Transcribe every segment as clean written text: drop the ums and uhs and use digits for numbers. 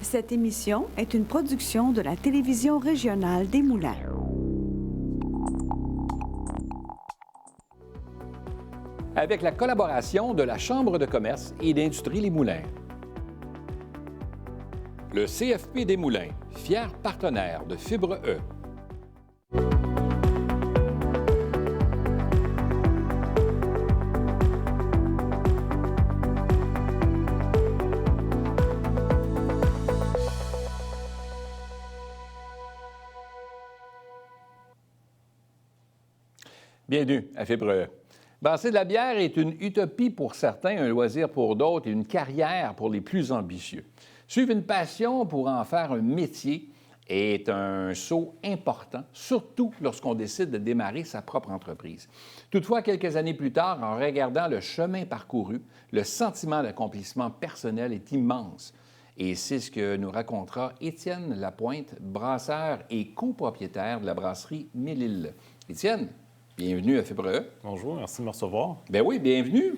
Cette émission est une production de la télévision régionale des Moulins. Avec la collaboration de la Chambre de commerce et d'industrie Les Moulins. Le CFP des Moulins, fier partenaire de Fibre E. Bienvenue à Fibre E. Brasser de la bière est une utopie pour certains, un loisir pour d'autres et une carrière pour les plus ambitieux. Suivre une passion pour en faire un métier est un saut important, surtout lorsqu'on décide de démarrer sa propre entreprise. Toutefois, quelques années plus tard, en regardant le chemin parcouru, le sentiment d'accomplissement personnel est immense. Et c'est ce que nous racontera Étienne Lapointe, brasseur et copropriétaire de la brasserie Mille-Îles. Étienne, bienvenue à Fibre E. Bonjour, merci de me recevoir. Bien oui, bienvenue.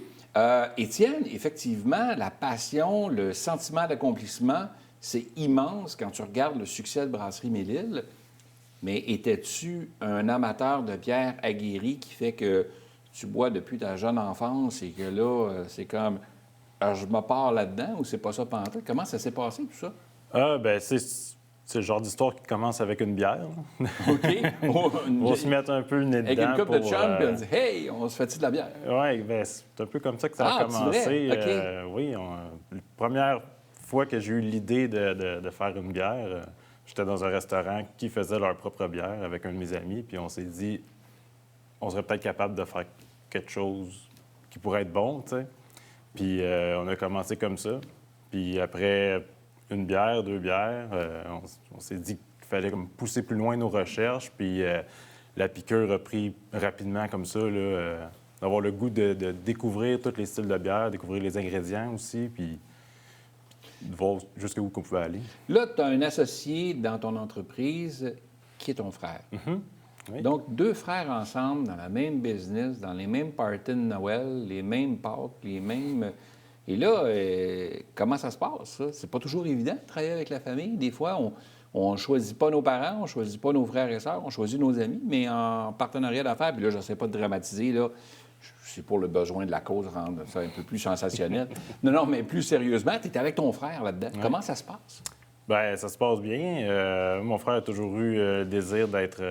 Étienne, effectivement, la passion, le sentiment d'accomplissement, c'est immense quand tu regardes le succès de Brasserie Mille-Îles. Mais étais-tu un amateur de bière aguerri qui fait que tu bois depuis ta jeune enfance et que là, c'est comme, je me pars là-dedans ou c'est pas ça pantoute? Comment ça s'est passé, tout ça? C'est le genre d'histoire qui commence avec une bière. OK. On va se mettre un peu le nez dedans. Avec une coupe de chum, puis on dit « Hey, on se fait-tu de la bière? » Oui, bien, c'est un peu comme ça que ça a commencé. Okay. La première fois que j'ai eu l'idée de faire une bière, j'étais dans un restaurant qui faisait leur propre bière avec un de mes amis, puis on s'est dit, on serait peut-être capable de faire quelque chose qui pourrait être bon, tu sais. Puis on a commencé comme ça. Puis après une bière, deux bières, on s'est dit qu'il fallait comme pousser plus loin nos recherches. Puis la piqûre a pris rapidement comme ça, là, d'avoir le goût de découvrir tous les styles de bière, découvrir les ingrédients aussi, puis de voir jusqu'où qu'on pouvait aller. Là, tu as un associé dans ton entreprise qui est ton frère. Mm-hmm. Oui. Donc, deux frères ensemble, dans la même business, dans les mêmes parties de Noël, les mêmes Pâques, les mêmes... Et là, comment ça se passe, ça? C'est pas toujours évident de travailler avec la famille. Des fois, on ne choisit pas nos parents, on ne choisit pas nos frères et sœurs, on choisit nos amis, mais en partenariat d'affaires. Puis là, je n'essaie pas de dramatiser, là. C'est pour le besoin de la cause, rendre ça un peu plus sensationnel. Non, mais plus sérieusement, tu es avec ton frère là-dedans. Oui. Comment ça se passe? Bien, ça se passe bien. Mon frère a toujours eu le désir d'être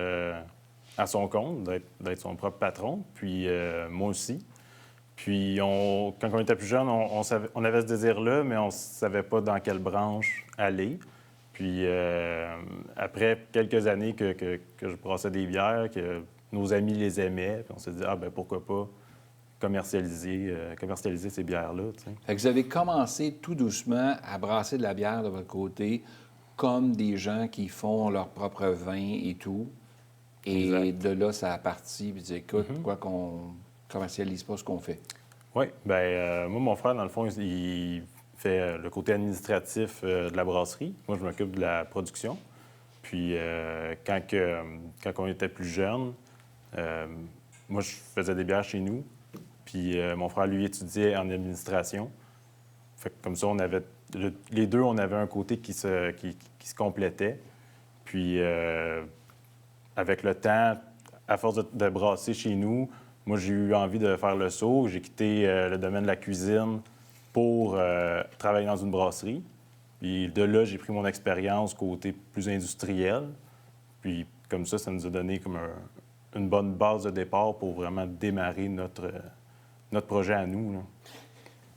à son compte, d'être son propre patron, puis moi aussi. Puis, quand on était plus jeune, on avait ce désir-là, mais on ne savait pas dans quelle branche aller. Puis, après quelques années que je brassais des bières, que nos amis les aimaient, puis on s'est dit, bien, pourquoi pas commercialiser ces bières-là, tu sais. Fait que vous avez commencé tout doucement à brasser de la bière de votre côté, comme des gens qui font leur propre vin et tout. Et exact. De là, ça a parti, puis dit, écoute, pourquoi qu'on commercialise pas ce qu'on fait? Oui. Bien, moi, mon frère, dans le fond, il fait le côté administratif de la brasserie. Moi, je m'occupe de la production. Puis, quand on était plus jeune, moi, je faisais des bières chez nous. Puis, mon frère, lui, étudiait en administration. Fait que comme ça, les deux, on avait un côté qui se complétait. Puis, avec le temps, à force de brasser chez nous, moi, j'ai eu envie de faire le saut. J'ai quitté le domaine de la cuisine pour travailler dans une brasserie. Puis de là, j'ai pris mon expérience côté plus industriel. Puis comme ça nous a donné comme une bonne base de départ pour vraiment démarrer notre projet à nous, là.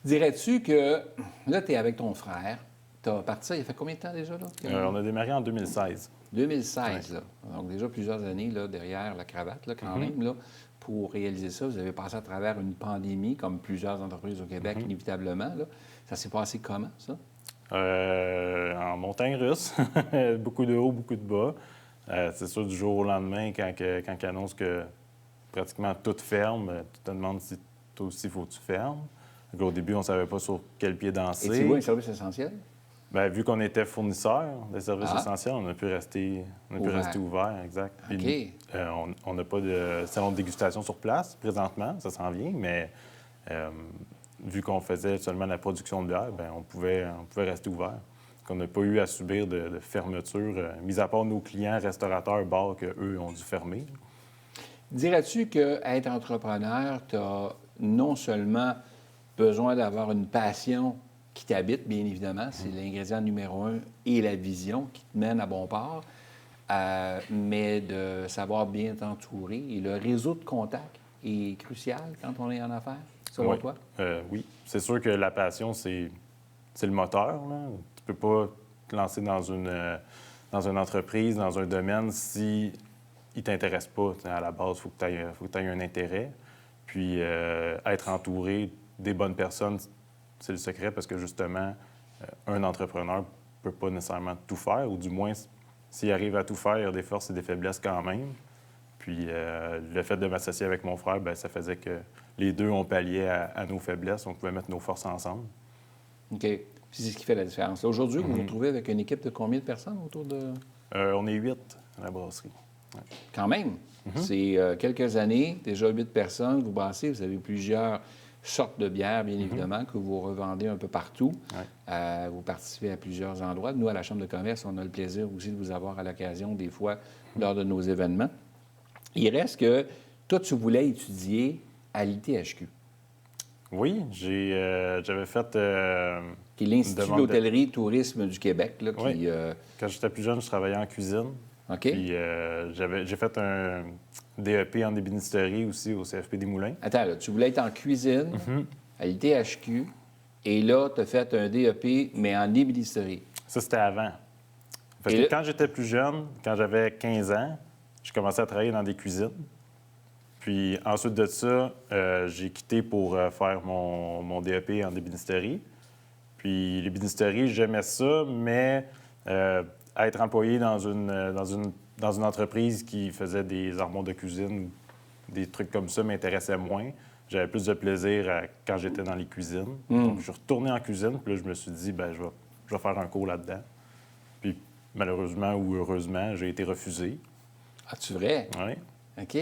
Dirais-tu que là, tu es avec ton frère. Tu as parti ça, il y a fait combien de temps déjà, là? On a démarré en 2016. 2016, là. Donc déjà plusieurs années là, derrière la cravate, là, quand même, là. Pour réaliser ça, vous avez passé à travers une pandémie, comme plusieurs entreprises au Québec, inévitablement. Là. Ça s'est passé comment, ça? En montagne russe. Beaucoup de hauts, beaucoup de bas. C'est sûr, du jour au lendemain, quand ils annoncent que pratiquement tout ferme, tu te demandes si toi aussi, il faut que tu fermes. Donc, au début, on ne savait pas sur quel pied danser. Et tu vois un service essentiel? Bien, vu qu'on était fournisseur des services essentiels, on a pu rester ouvert, exact. Puis, on n'a pas de salon de dégustation sur place présentement, ça s'en vient, mais vu qu'on faisait seulement la production de bière, bien, on pouvait rester ouvert. qu'on n'a pas eu à subir de fermeture, mis à part nos clients, restaurateurs, bars, qu'eux ont dû fermer. Dirais-tu qu'être entrepreneur, tu as non seulement besoin d'avoir une passion qui t'habite, bien évidemment, c'est l'ingrédient numéro un, et la vision qui te mène à bon port, mais de savoir bien t'entourer. Et le réseau de contacts est crucial quand on est en affaires, selon toi? Oui. C'est sûr que la passion, c'est le moteur, là. Tu peux pas te lancer dans une entreprise, dans un domaine, si il ne t'intéresse pas. T'sais, à la base, il faut que tu aies un intérêt. Puis être entouré des bonnes personnes, c'est le secret parce que justement, un entrepreneur ne peut pas nécessairement tout faire, ou du moins, s'il arrive à tout faire, il y a des forces et des faiblesses quand même. Puis le fait de m'associer avec mon frère, bien, ça faisait que les deux, on palliait à nos faiblesses. On pouvait mettre nos forces ensemble. OK. Puis c'est ce qui fait la différence. Aujourd'hui, vous vous retrouvez avec une équipe de combien de personnes autour de... On est 8 à la brasserie. Ouais. Quand même. C'est quelques années, déjà 8 personnes, vous brassez, vous avez plusieurs sortes de bières, bien évidemment, que vous revendez un peu partout. Ouais. Vous participez à plusieurs endroits. Nous, à la Chambre de commerce, on a le plaisir aussi de vous avoir à l'occasion, des fois, lors de nos événements. Il reste que toi, tu voulais étudier à l'ITHQ. Oui, j'avais fait... Qui est l'Institut d'hôtellerie et tourisme du Québec. Là, qui, oui. Quand j'étais plus jeune, je travaillais en cuisine. OK. Puis j'ai fait un DEP en ébénisterie aussi au CFP des Moulins. Attends, là, tu voulais être en cuisine à l'ITHQ et là, tu as fait un DEP, mais en ébénisterie. Ça, c'était avant. Fait que quand j'étais plus jeune, quand j'avais 15 ans, j'ai commencé à travailler dans des cuisines. Puis ensuite de ça, j'ai quitté pour faire mon DEP en ébénisterie. Puis l'ébénisterie, j'aimais ça, mais être employé dans une entreprise qui faisait des armoires de cuisine, des trucs comme ça, m'intéressait moins. J'avais plus de plaisir quand j'étais dans les cuisines. Donc, je suis retourné en cuisine, puis là, je me suis dit, bien, je vais faire un cours là-dedans. Puis, malheureusement ou heureusement, j'ai été refusé. Ah-tu vrai? Oui. OK.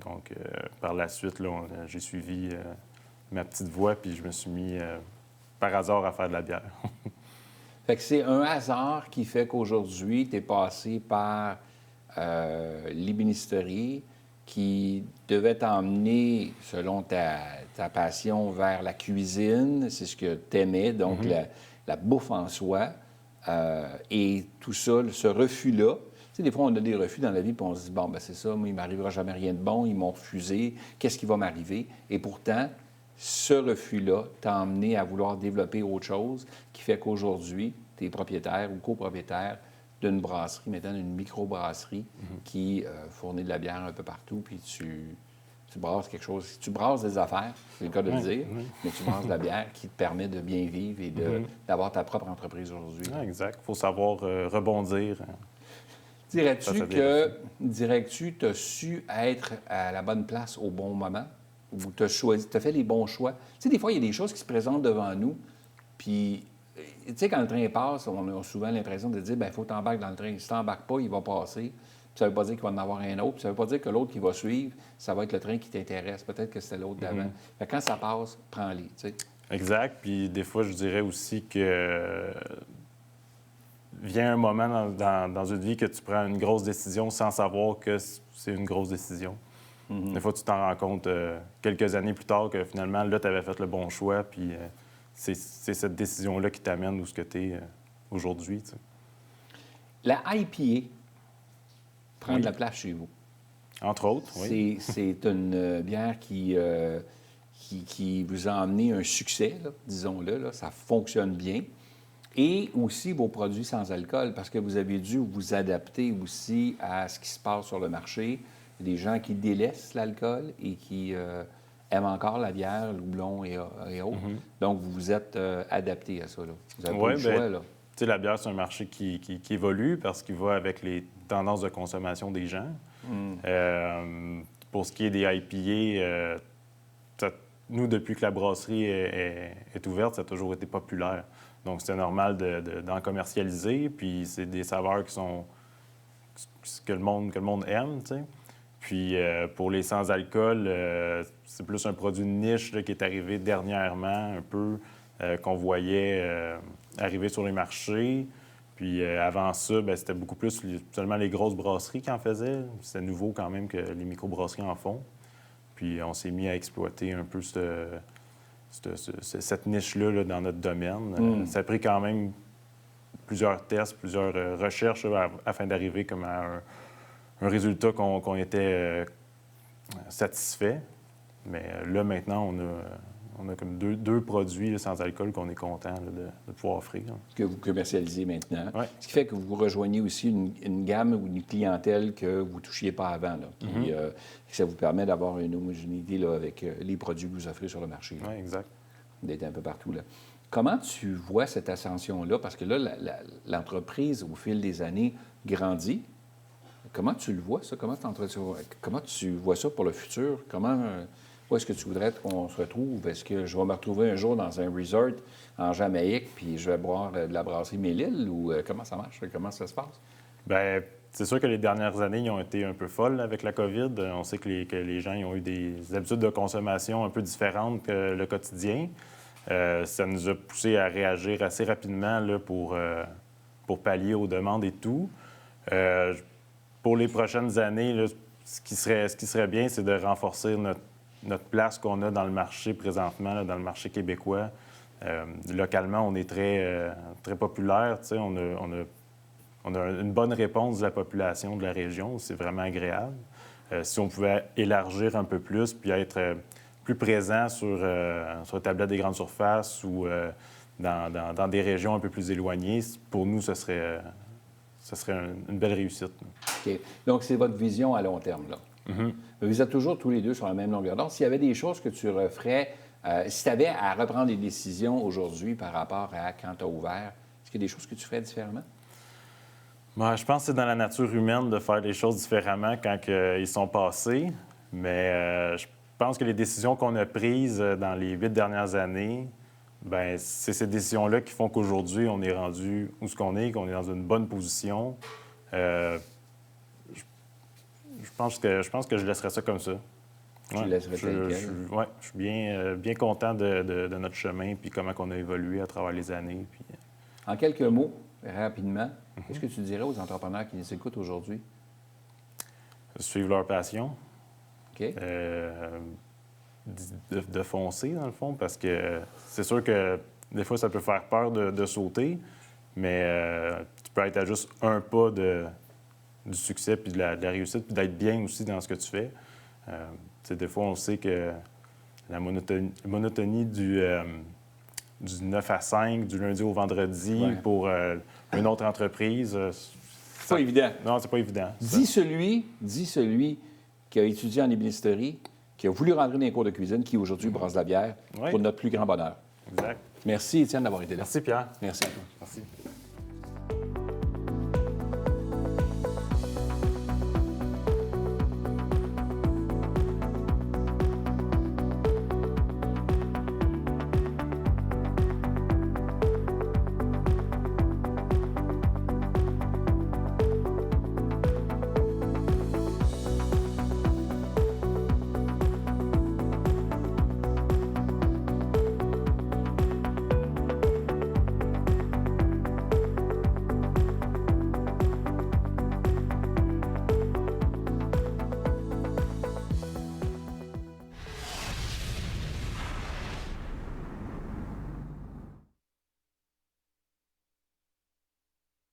Donc, par la suite, là, j'ai suivi ma petite voie, puis je me suis mis par hasard à faire de la bière. Fait que c'est un hasard qui fait qu'aujourd'hui, tu es passé par l'ébénisterie qui devait t'emmener, selon ta passion, vers la cuisine. C'est ce que tu aimais, donc la bouffe en soi. Et tout ça, ce refus-là. Tu sais, des fois, on a des refus dans la vie, puis on se dit, bon, ben c'est ça, moi, il ne m'arrivera jamais rien de bon, ils m'ont refusé, qu'est-ce qui va m'arriver? Et pourtant, ce refus-là t'a emmené à vouloir développer autre chose qui fait qu'aujourd'hui, tu es propriétaire ou copropriétaire d'une brasserie, maintenant d'une microbrasserie qui fournit de la bière un peu partout, puis tu brasses quelque chose. Tu brasses des affaires, c'est le cas de le dire, mais tu brasses de la bière qui te permet de bien vivre et d'avoir ta propre entreprise aujourd'hui. Ah, exact. Il faut savoir rebondir. Dirais-tu que tu as su être à la bonne place au bon moment? Ou tu as fait les bons choix? Tu sais, des fois, il y a des choses qui se présentent devant nous, puis, tu sais, quand le train passe, on a souvent l'impression de dire, bien, il faut que tu embarques dans le train. Si tu n'embarques pas, il va passer. Puis ça ne veut pas dire qu'il va en avoir un autre. Puis ça ne veut pas dire que l'autre qui va suivre, ça va être le train qui t'intéresse. Peut-être que c'était l'autre d'avant. Fait que quand ça passe, prends-les, tu sais. Exact. Puis des fois, je dirais aussi que vient un moment dans une vie que tu prends une grosse décision sans savoir que c'est une grosse décision. Des fois, tu t'en rends compte quelques années plus tard que finalement, là, tu avais fait le bon choix, puis c'est cette décision-là qui t'amène où ce que tu es aujourd'hui. Tu sais. La IPA prend de la place chez vous. Entre autres, oui. C'est une bière qui vous a amené un succès, là, disons-le. Là. Ça fonctionne bien. Et aussi vos produits sans alcool, parce que vous avez dû vous adapter aussi à ce qui se passe sur le marché. Il y a des gens qui délaissent l'alcool et qui aiment encore la bière, le houblon et autres. Donc, vous vous êtes adapté à ça. Là. Vous avez pas le choix. Là. Tu sais, la bière, c'est un marché qui évolue parce qu'il va avec les tendances de consommation des gens. Pour ce qui est des IPA, nous, depuis que la brasserie est ouverte, ça a toujours été populaire. Donc, c'est normal d'en commercialiser. Puis, c'est des saveurs qui sont que le monde aime, tu sais. Puis, pour les sans-alcool, c'est plus un produit de niche là, qui est arrivé dernièrement, un peu, qu'on voyait arriver sur les marchés. Puis avant ça, c'était beaucoup plus seulement les grosses brasseries qui en faisaient. C'était nouveau quand même que les microbrasseries en font. Puis on s'est mis à exploiter un peu cette niche-là là, dans notre domaine. Ça a pris quand même plusieurs tests, plusieurs recherches afin d'arriver comme à un résultat qu'on était satisfait. Mais là, maintenant, on a comme deux produits là, sans alcool qu'on est content de pouvoir offrir. Que vous commercialisez maintenant. Ouais. Ce qui fait que vous rejoignez aussi une gamme ou une clientèle que vous ne touchiez pas avant. Là, puis, ça vous permet d'avoir une homogénéité là, avec les produits que vous offrez sur le marché. Oui, exact. D'être un peu partout. Là. Comment tu vois cette ascension-là? Parce que là, l'entreprise, au fil des années, grandit. Comment tu le vois, ça? Comment tu vois ça pour le futur? Où est-ce que tu voudrais qu'on se retrouve? Est-ce que je vais me retrouver un jour dans un resort en Jamaïque puis je vais boire de la brasserie Mélile? Ou comment ça marche? Comment ça se passe? Bien, c'est sûr que les dernières années, ils ont été un peu folles avec la COVID. On sait que les gens ils ont eu des habitudes de consommation un peu différentes que le quotidien. Ça nous a poussé à réagir assez rapidement là, pour pallier aux demandes et tout. Pour les prochaines années, là, ce qui serait bien, c'est de renforcer notre place qu'on a dans le marché présentement, là, dans le marché québécois. Localement, on est très, très populaire. On a une bonne réponse de la population de la région. C'est vraiment agréable. Si on pouvait élargir un peu plus puis être plus présent sur les tablettes des grandes surfaces ou dans des régions un peu plus éloignées, pour nous, ce serait une belle réussite. OK. Donc, c'est votre vision à long terme, là. Vous êtes toujours tous les deux sur la même longueur d'onde. S'il y avait des choses que tu referais, si tu avais à reprendre des décisions aujourd'hui par rapport à quand tu as ouvert, est-ce qu'il y a des choses que tu ferais différemment? Moi, je pense que c'est dans la nature humaine de faire les choses différemment quand ils sont passés. Mais je pense que les décisions qu'on a prises dans les 8 dernières années, bien, c'est ces décisions-là qui font qu'aujourd'hui, on est rendu où ce qu'on est, qu'on est dans une bonne position. Je pense que je laisserais ça comme ça. Tu laisserais tel quel? Oui, je suis bien content de notre chemin puis comment on a évolué à travers les années. Puis... En quelques mots, rapidement, qu'est-ce que tu dirais aux entrepreneurs qui nous écoutent aujourd'hui? Suivre leur passion. OK. De foncer, dans le fond, parce que c'est sûr que des fois, ça peut faire peur de sauter, mais tu peux être à juste un pas du succès puis de la réussite, puis d'être bien aussi dans ce que tu fais. Des fois, on sait que la monotonie du 9 à 5, du lundi au vendredi, pour une autre entreprise... c'est pas évident. Non, c'est pas évident. Dis celui qui a étudié en ébénisterie, qui a voulu rentrer dans les cours de cuisine, qui aujourd'hui brasse de la bière pour notre plus grand bonheur. Exact. Merci, Étienne, d'avoir été là. Merci, Pierre. Merci à toi. Merci.